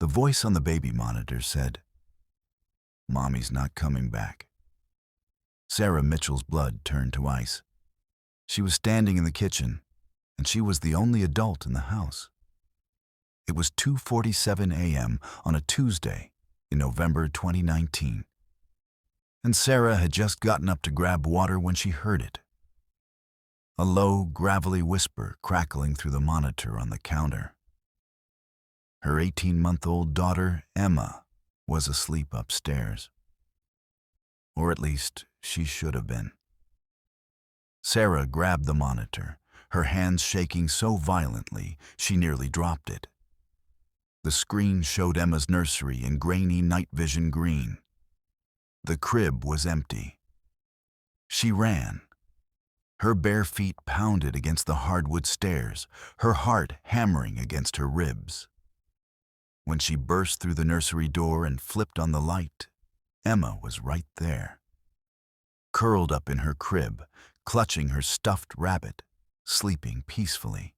The voice on the baby monitor said, "Mommy's not coming back." Sarah Mitchell's blood turned to ice. She was standing in the kitchen, and she was the only adult in the house. It was 2:47 a.m. on a Tuesday in November 2019, and Sarah had just gotten up to grab water when she heard it. A low, gravelly whisper crackling through the monitor on the counter. Her 18-month-old daughter, Emma, was asleep upstairs. Or at least, she should have been. Sarah grabbed the monitor, her hands shaking so violently she nearly dropped it. The screen showed Emma's nursery in grainy night vision green. The crib was empty. She ran. Her bare feet pounded against the hardwood stairs, her heart hammering against her ribs. When she burst through the nursery door and flipped on the light, Emma was right there. Curled up in her crib, clutching her stuffed rabbit, sleeping peacefully.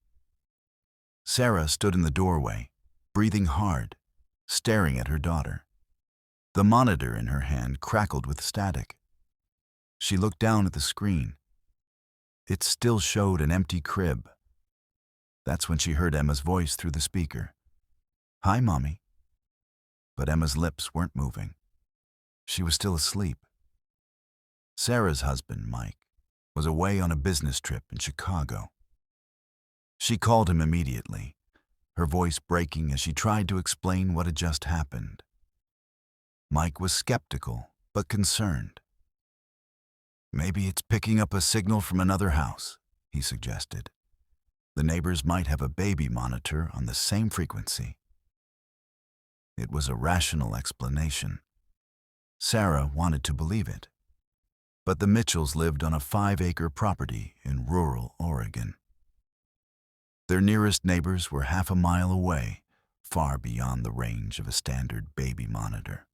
Sarah stood in the doorway, breathing hard, staring at her daughter. The monitor in her hand crackled with static. She looked down at the screen. It still showed an empty crib. That's when she heard Emma's voice through the speaker. "Hi, Mommy." But Emma's lips weren't moving. She was still asleep. Sarah's husband, Mike, was away on a business trip in Chicago. She called him immediately, her voice breaking as she tried to explain what had just happened. Mike was skeptical, but concerned. "Maybe it's picking up a signal from another house," he suggested. "The neighbors might have a baby monitor on the same frequency." It was a rational explanation. Sarah wanted to believe it. But the Mitchells lived on a 5-acre property in rural Oregon. Their nearest neighbors were half a mile away, far beyond the range of a standard baby monitor.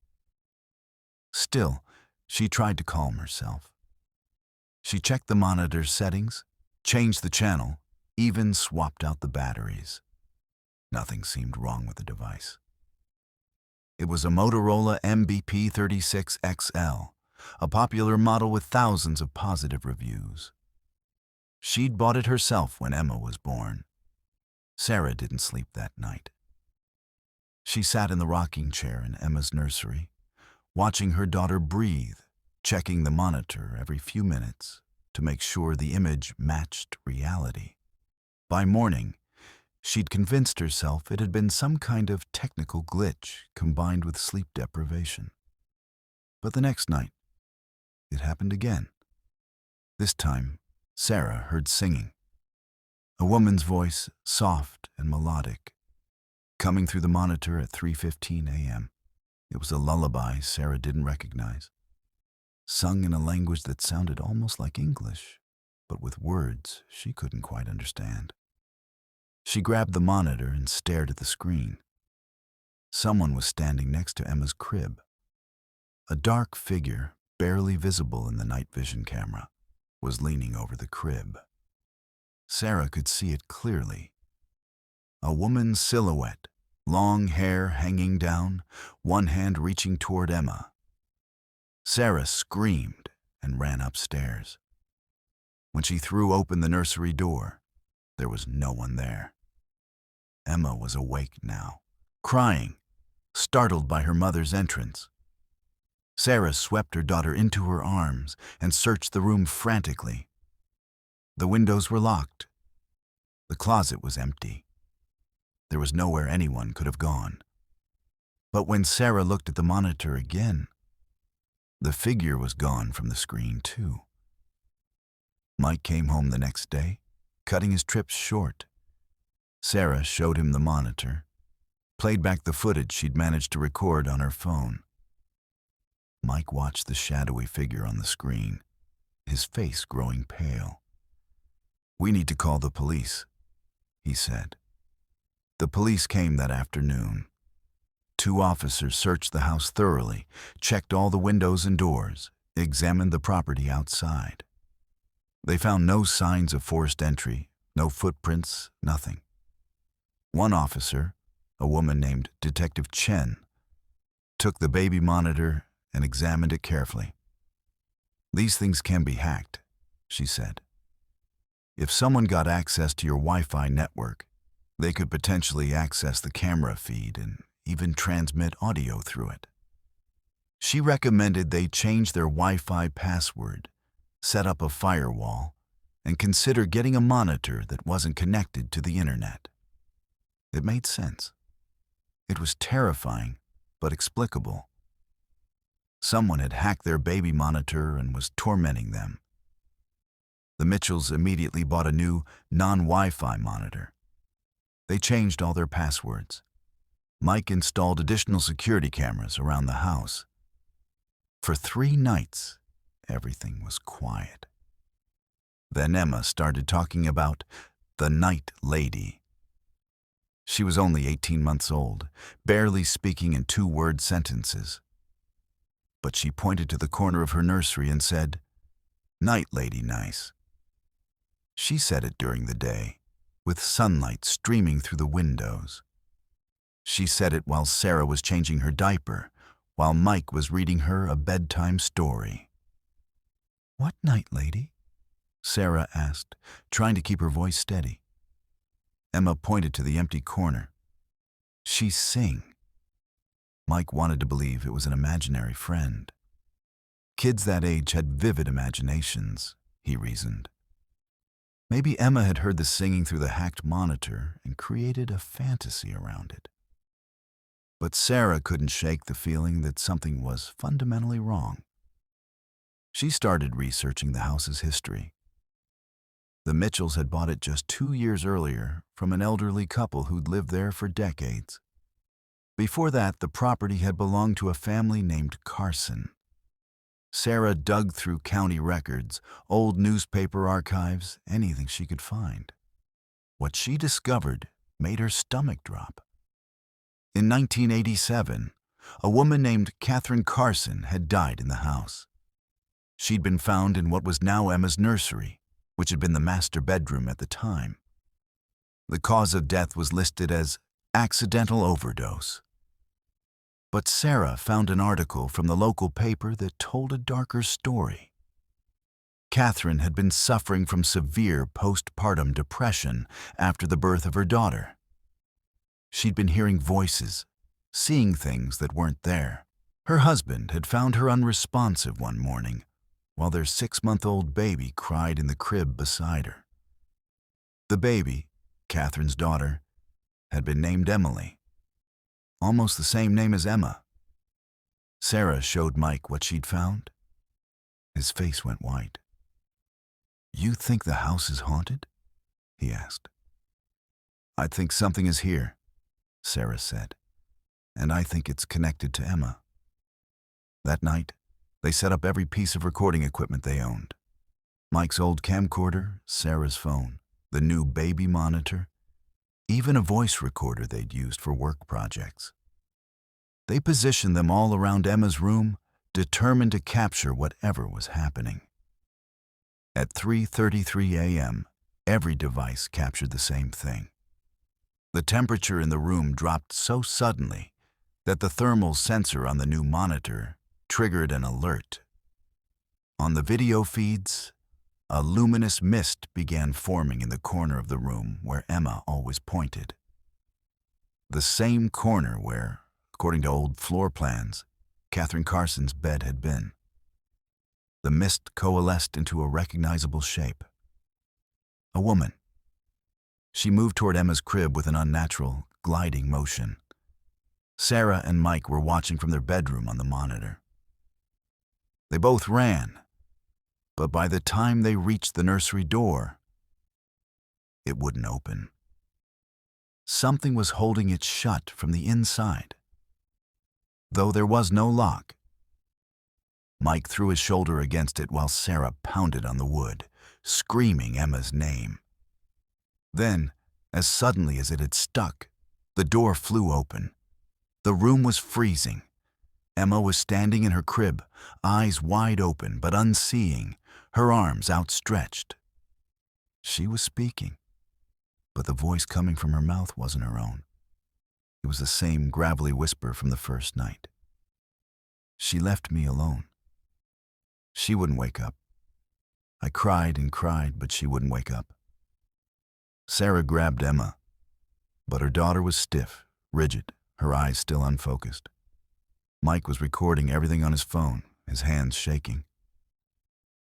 Still, she tried to calm herself. She checked the monitor's settings, changed the channel, even swapped out the batteries. Nothing seemed wrong with the device. It was a Motorola MBP36XL, a popular model with thousands of positive reviews. She'd bought it herself when Emma was born. Sarah didn't sleep that night. She sat in the rocking chair in Emma's nursery, watching her daughter breathe, checking the monitor every few minutes to make sure the image matched reality. By morning, she'd convinced herself it had been some kind of technical glitch combined with sleep deprivation. But the next night, it happened again. This time, Sarah heard singing. A woman's voice, soft and melodic, coming through the monitor at 3:15 a.m. It was a lullaby Sarah didn't recognize, sung in a language that sounded almost like English, but with words she couldn't quite understand. She grabbed the monitor and stared at the screen. Someone was standing next to Emma's crib. A dark figure, barely visible in the night vision camera, was leaning over the crib. Sarah could see it clearly. A woman's silhouette, long hair hanging down, one hand reaching toward Emma. Sarah screamed and ran upstairs. When she threw open the nursery door, there was no one there. Emma was awake now, crying, startled by her mother's entrance. Sarah swept her daughter into her arms and searched the room frantically. The windows were locked. The closet was empty. There was nowhere anyone could have gone. But when Sarah looked at the monitor again, the figure was gone from the screen too. Mike came home the next day, cutting his trips short. Sarah showed him the monitor, played back the footage she'd managed to record on her phone. Mike watched the shadowy figure on the screen, his face growing pale. "We need to call the police," he said. The police came that afternoon. 2 officers searched the house thoroughly, checked all the windows and doors, examined the property outside. They found no signs of forced entry, no footprints, nothing. One officer, a woman named Detective Chen, took the baby monitor and examined it carefully. "These things can be hacked," she said. "If someone got access to your Wi-Fi network, they could potentially access the camera feed and even transmit audio through it." She recommended they change their Wi-Fi password, set up a firewall, and consider getting a monitor that wasn't connected to the internet. It made sense. It was terrifying, but explicable. Someone had hacked their baby monitor and was tormenting them. The Mitchells immediately bought a new, non-Wi-Fi monitor. They changed all their passwords. Mike installed additional security cameras around the house. For 3 nights, everything was quiet. Then Emma started talking about the Night Lady. She was only 18 months old, barely speaking in 2-word sentences. But she pointed to the corner of her nursery and said, "Night Lady nice." She said it during the day, with sunlight streaming through the windows. She said it while Sarah was changing her diaper, while Mike was reading her a bedtime story. "What night lady?" Sarah asked, trying to keep her voice steady. Emma pointed to the empty corner. "She sing." Mike wanted to believe it was an imaginary friend. Kids that age had vivid imaginations, he reasoned. Maybe Emma had heard the singing through the hacked monitor and created a fantasy around it. But Sarah couldn't shake the feeling that something was fundamentally wrong. She started researching the house's history. The Mitchells had bought it just 2 years earlier from an elderly couple who'd lived there for decades. Before that, the property had belonged to a family named Carson. Sarah dug through county records, old newspaper archives, anything she could find. What she discovered made her stomach drop. In 1987, a woman named Catherine Carson had died in the house. She'd been found in what was now Emma's nursery, which had been the master bedroom at the time. The cause of death was listed as accidental overdose. But Sarah found an article from the local paper that told a darker story. Catherine had been suffering from severe postpartum depression after the birth of her daughter. She'd been hearing voices, seeing things that weren't there. Her husband had found her unresponsive one morning, while their 6-month-old baby cried in the crib beside her. The baby, Catherine's daughter, had been named Emily, almost the same name as Emma. Sarah showed Mike what she'd found. His face went white. "You think the house is haunted?" he asked. "I think something is here," Sarah said, "and I think it's connected to Emma." That night, they set up every piece of recording equipment they owned. Mike's old camcorder, Sarah's phone, the new baby monitor, even a voice recorder they'd used for work projects. They positioned them all around Emma's room, determined to capture whatever was happening. At 3:33 a.m., every device captured the same thing. The temperature in the room dropped so suddenly that the thermal sensor on the new monitor triggered an alert. On the video feeds, a luminous mist began forming in the corner of the room where Emma always pointed. The same corner where, according to old floor plans, Catherine Carson's bed had been. The mist coalesced into a recognizable shape. A woman. She moved toward Emma's crib with an unnatural, gliding motion. Sarah and Mike were watching from their bedroom on the monitor. They both ran, but by the time they reached the nursery door, it wouldn't open. Something was holding it shut from the inside, though there was no lock. Mike threw his shoulder against it while Sarah pounded on the wood, screaming Emma's name. Then, as suddenly as it had stuck, the door flew open. The room was freezing. Emma was standing in her crib, eyes wide open but unseeing, her arms outstretched. She was speaking, but the voice coming from her mouth wasn't her own. It was the same gravelly whisper from the first night. She left me alone. She wouldn't wake up. I cried and cried, but she wouldn't wake up. Sarah grabbed Emma, but her daughter was stiff, rigid, her eyes still unfocused. Mike was recording everything on his phone, his hands shaking.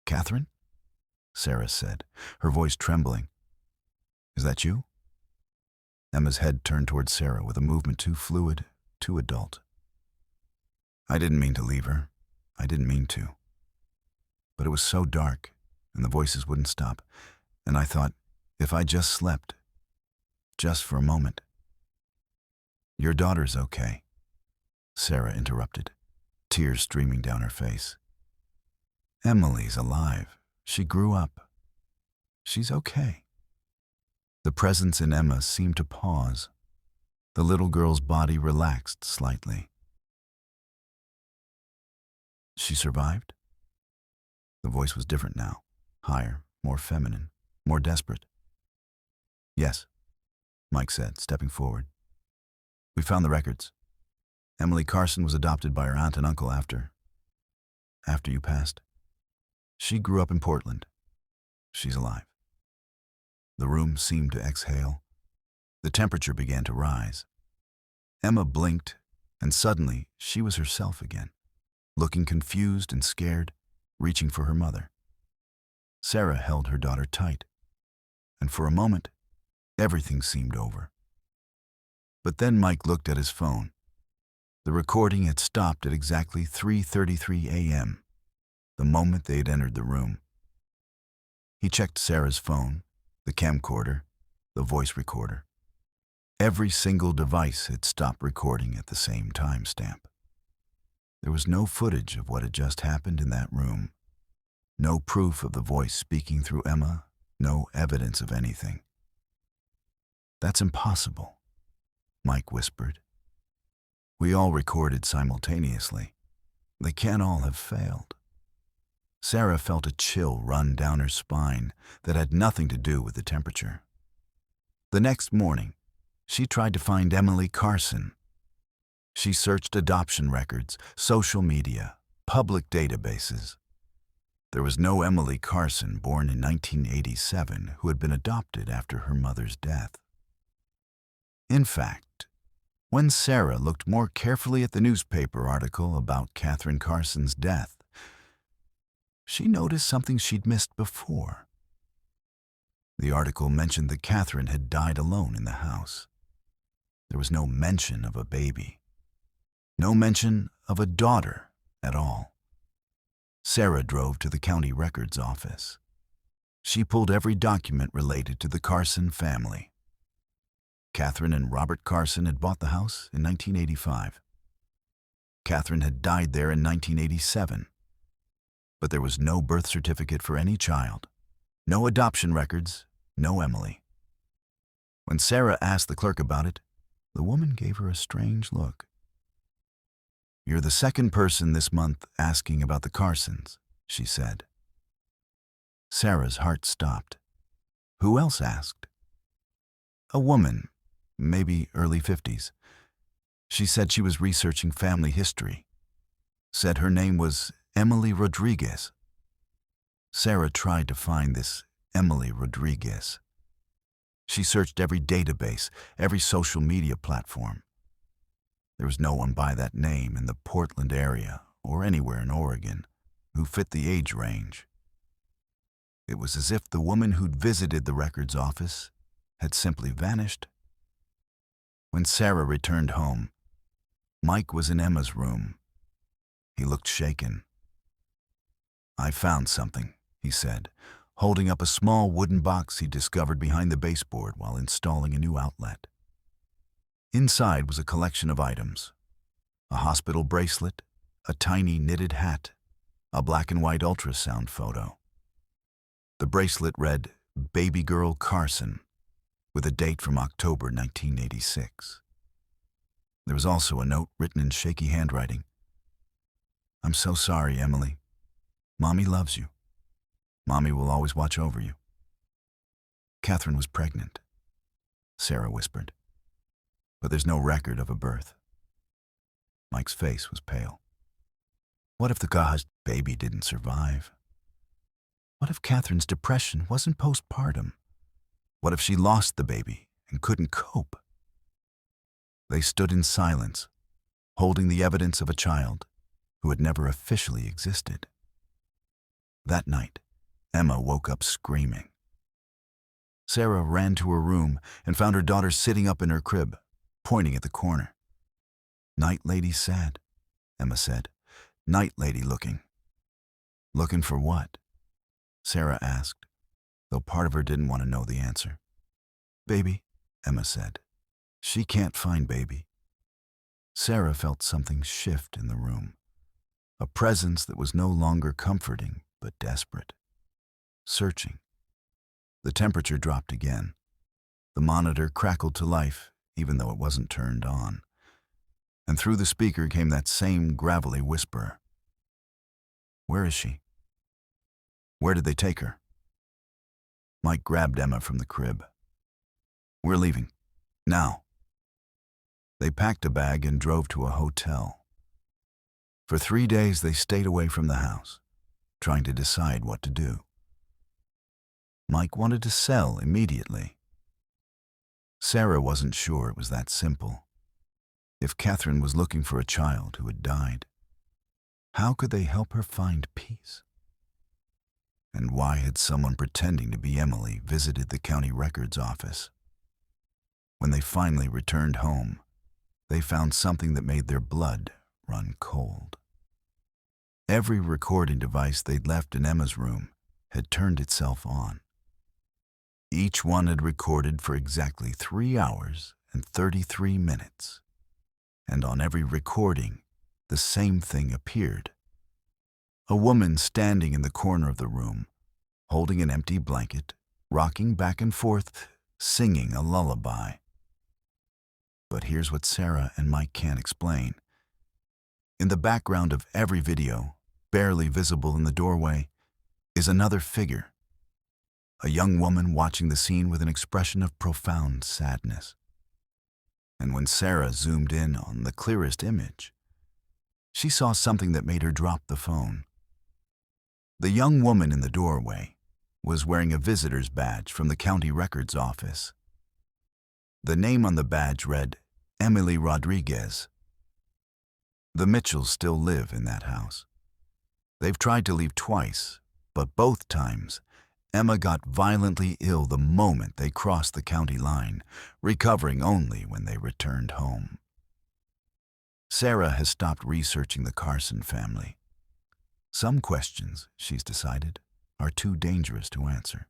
"Catherine?" Sarah said, her voice trembling. "Is that you?" Emma's head turned towards Sarah with a movement too fluid, too adult. "I didn't mean to leave her. I didn't mean to. But it was so dark, and the voices wouldn't stop, and I thought, if I just slept, just for a moment." "Your daughter's okay," Sarah interrupted, tears streaming down her face. "Emily's alive. She grew up. She's okay." The presence in Emma seemed to pause. The little girl's body relaxed slightly. "She survived?" The voice was different now, higher, more feminine, more desperate. "Yes," Mike said, stepping forward. "We found the records. Emily Carson was adopted by her aunt and uncle after you passed. She grew up in Portland. She's alive." The room seemed to exhale. The temperature began to rise. Emma blinked, and suddenly she was herself again, looking confused and scared, reaching for her mother. Sarah held her daughter tight, and for a moment, everything seemed over. But then Mike looked at his phone. The recording had stopped at exactly 3:33 a.m., the moment they had entered the room. He checked Sarah's phone, the camcorder, the voice recorder. Every single device had stopped recording at the same timestamp. There was no footage of what had just happened in that room. No proof of the voice speaking through Emma, no evidence of anything. "That's impossible," Mike whispered. "We all recorded simultaneously. They can't all have failed." Sarah felt a chill run down her spine that had nothing to do with the temperature. The next morning, she tried to find Emily Carson. She searched adoption records, social media, public databases. There was no Emily Carson born in 1987 who had been adopted after her mother's death. In fact, when Sarah looked more carefully at the newspaper article about Catherine Carson's death, she noticed something she'd missed before. The article mentioned that Catherine had died alone in the house. There was no mention of a baby. No mention of a daughter at all. Sarah drove to the county records office. She pulled every document related to the Carson family. Catherine and Robert Carson had bought the house in 1985. Catherine had died there in 1987. But there was no birth certificate for any child, no adoption records, no Emily. When Sarah asked the clerk about it, the woman gave her a strange look. "You're the second person this month asking about the Carsons," she said. Sarah's heart stopped. Who else asked? A woman, maybe early 50s. She said she was researching family history. Said her name was Emily Rodriguez. Sarah tried to find this Emily Rodriguez. She searched every database, every social media platform. There was no one by that name in the Portland area or anywhere in Oregon who fit the age range. It was as if the woman who'd visited the records office had simply vanished. When Sarah returned home, Mike was in Emma's room. He looked shaken. "I found something," he said, holding up a small wooden box he discovered behind the baseboard while installing a new outlet. Inside was a collection of items: a hospital bracelet, a tiny knitted hat, a black and white ultrasound photo. The bracelet read, "Baby Girl Carson," with a date from October 1986. There was also a note written in shaky handwriting. "I'm so sorry, Emily. Mommy loves you. Mommy will always watch over you." Catherine was pregnant, Sarah whispered. but there's no record of a birth. Mike's face was pale. What if the caused baby didn't survive? What if Catherine's depression wasn't postpartum? What if she lost the baby and couldn't cope? They stood in silence, holding the evidence of a child who had never officially existed. That night, Emma woke up screaming. Sarah ran to her room and found her daughter sitting up in her crib, pointing at the corner. "Night lady sad," Emma said. "Night lady looking." "Looking for what?" Sarah asked, though part of her didn't want to know the answer. "Baby," Emma said. "She can't find baby." Sarah felt something shift in the room, a presence that was no longer comforting but desperate, searching. The temperature dropped again. The monitor crackled to life, even though it wasn't turned on. And through the speaker came that same gravelly whisper. "Where is she? Where did they take her?" Mike grabbed Emma from the crib. "We're leaving. Now." They packed a bag and drove to a hotel. For 3 days they stayed away from the house, trying to decide what to do. Mike wanted to sell immediately. Sarah wasn't sure it was that simple. If Catherine was looking for a child who had died, how could they help her find peace? And why had someone pretending to be Emily visited the county records office? When they finally returned home, they found something that made their blood run cold. Every recording device they'd left in Emma's room had turned itself on. Each one had recorded for exactly 3 hours and 33 minutes. And on every recording, the same thing appeared. A woman standing in the corner of the room, holding an empty blanket, rocking back and forth, singing a lullaby. But here's what Sarah and Mike can't explain. In the background of every video, barely visible in the doorway, is another figure. A young woman watching the scene with an expression of profound sadness. And when Sarah zoomed in on the clearest image, she saw something that made her drop the phone. The young woman in the doorway was wearing a visitor's badge from the county records office. The name on the badge read, Emily Rodriguez. The Mitchells still live in that house. They've tried to leave twice, but both times, Emma got violently ill the moment they crossed the county line, recovering only when they returned home. Sarah has stopped researching the Carson family. Some questions, she's decided, are too dangerous to answer.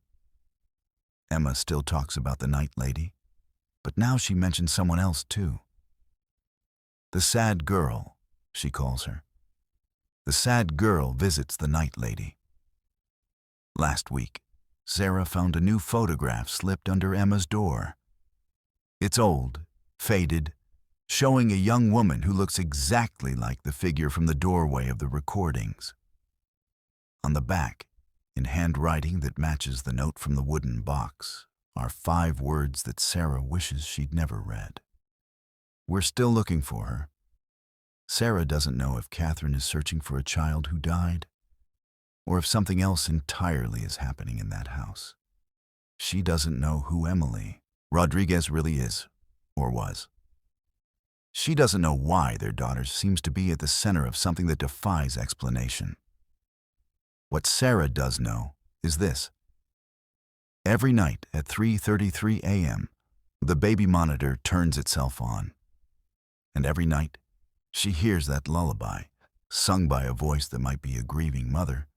Emma still talks about the night lady, but now she mentions someone else too. The sad girl, she calls her. The sad girl visits the night lady. Last week, Sarah found a new photograph slipped under Emma's door. It's old, faded, showing a young woman who looks exactly like the figure from the doorway of the recordings. On the back, in handwriting that matches the note from the wooden box, are 5 words that Sarah wishes she'd never read. We're still looking for her. Sarah doesn't know if Catherine is searching for a child who died, or if something else entirely is happening in that house. She doesn't know who Emily Rodriguez really is, or was. She doesn't know why their daughter seems to be at the center of something that defies explanation. What Sarah does know is this. Every night at 3:33 a.m., the baby monitor turns itself on. And every night, she hears that lullaby, sung by a voice that might be a grieving mother,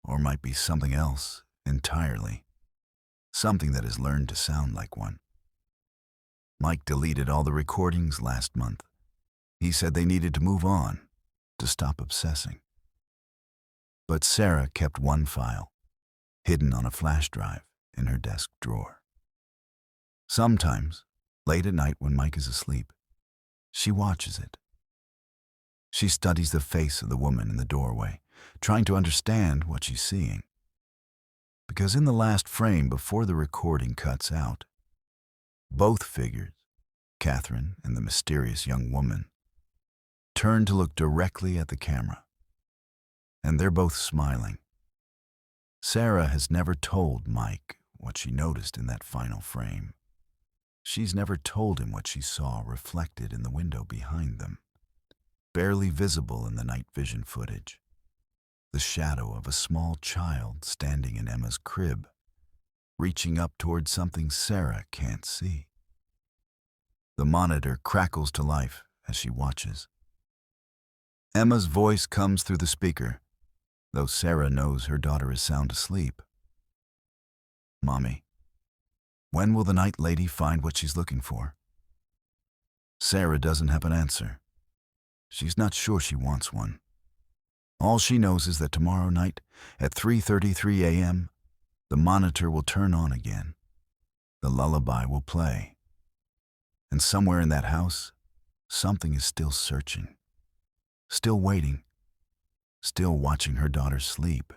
or might be something else entirely, something that has learned to sound like one. Mike deleted all the recordings last month. He said they needed to move on, to stop obsessing. But Sarah kept one file, hidden on a flash drive in her desk drawer. Sometimes, late at night when Mike is asleep, she watches it. She studies the face of the woman in the doorway, trying to understand what she's seeing. Because in the last frame before the recording cuts out, both figures, Catherine and the mysterious young woman, turn to look directly at the camera, and they're both smiling. Sarah has never told Mike what she noticed in that final frame. She's never told him what she saw reflected in the window behind them, barely visible in the night vision footage. The shadow of a small child standing in Emma's crib, reaching up toward something Sarah can't see. The monitor crackles to life as she watches. Emma's voice comes through the speaker, though Sarah knows her daughter is sound asleep. "Mommy, when will the night lady find what she's looking for?" Sarah doesn't have an answer. She's not sure she wants one. All she knows is that tomorrow night at 3:33 a.m., the monitor will turn on again. The lullaby will play. And somewhere in that house, something is still searching, still waiting, still watching her daughter sleep.